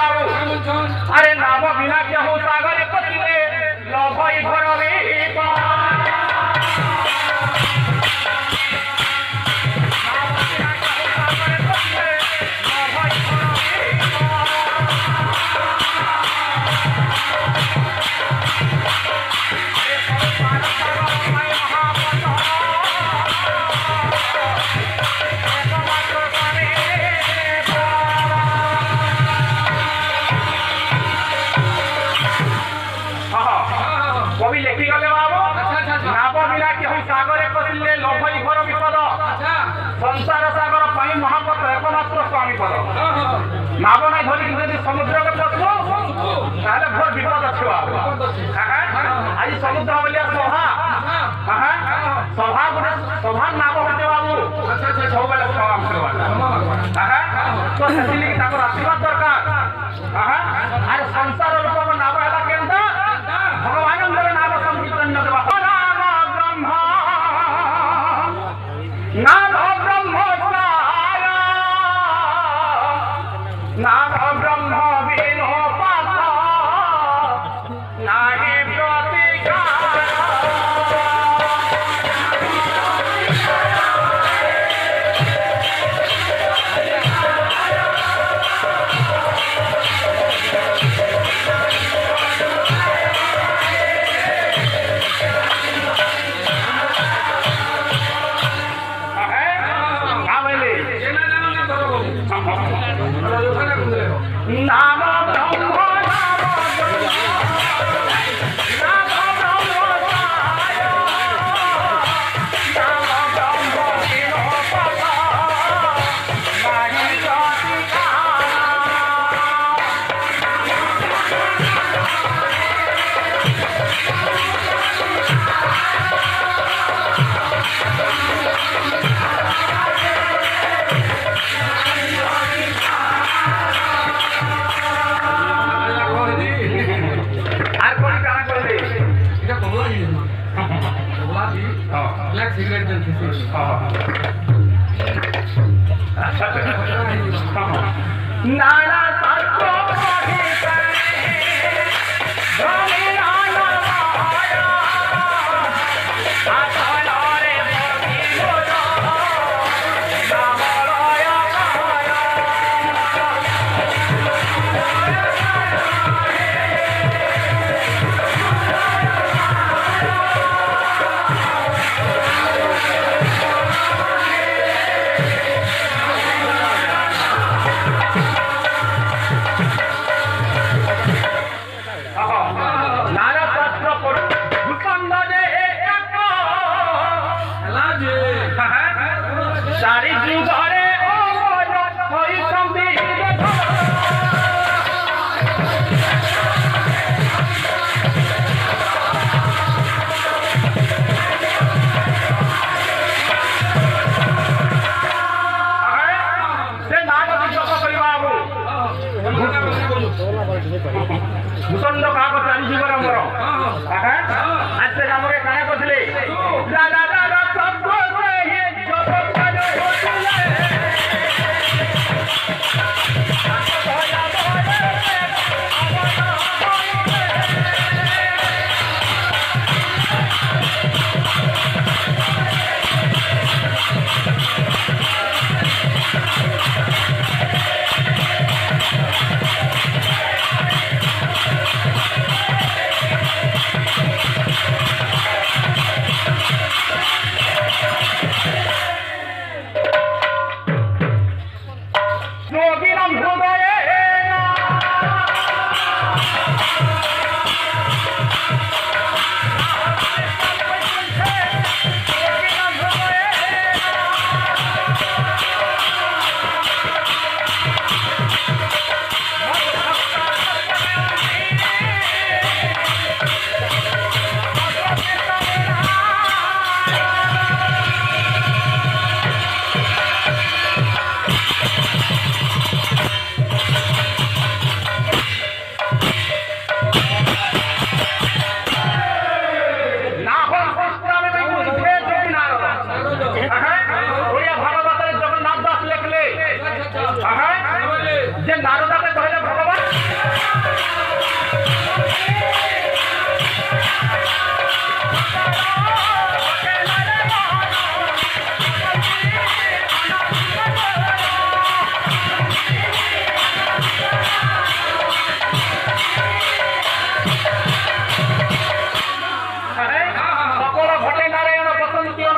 अरे नाम बिना क्या हो सागर पतिले लभई भरवे कवि लेखि गले बाबू नाम बिना केहू सागरे पसिले लभई घर विपद संसार सागर पाई महापत एकमात्र स्वामी पद नाम नहीं धरिक यदि समुद्र के पशु ताहले घर विपद अछि बाबू आज समुद्र बोलिया सभा सभा गुटे सभा नाम होते बाबू सब बेले सभा करवा तो सेतिली ताकर आशीर्वाद दरकार अरे संसार लोक नाम हला केंदा भगवान नाम संकीर्तन नाम ब्रह्म नाम ब्रह्म विनो पाप नाही नाम black cigarette and kisses. Nana Sarko सारी जुगारे होई संधि से नाम जप परिवार भूषण का चाली जुगर हमर आज से हमरे काहे कहले दादा दादा सब ये जप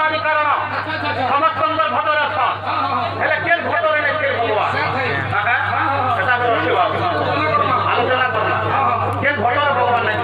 ଅନାଦି କାରଣ ସମସ୍ତଙ୍କ ଭଟରେ ଅଛ ହେଲେ କେନ୍ ଭଟରେ ନାଇଁ କେନ୍ ଭଗବାନ ସେଟା ଅଛି ବାବୁ ଆଲୋଚନା କର କେନ୍ ଭଟରେ ଭଗବାନ ନାଇଁ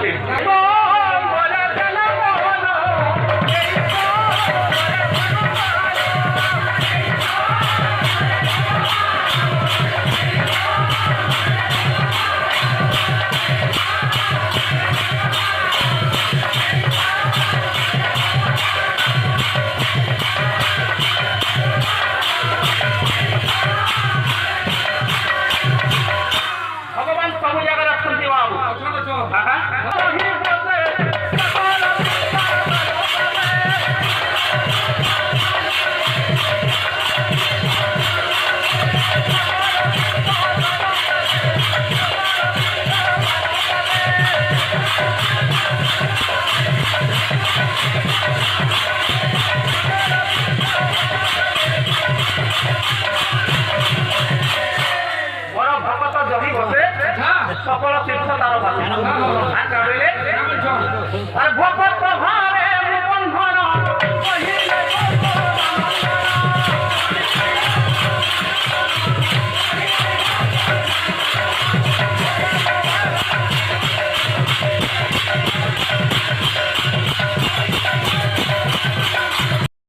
भगवान सब जगह रखते बाबू সকল তীর্থ তার ভাষা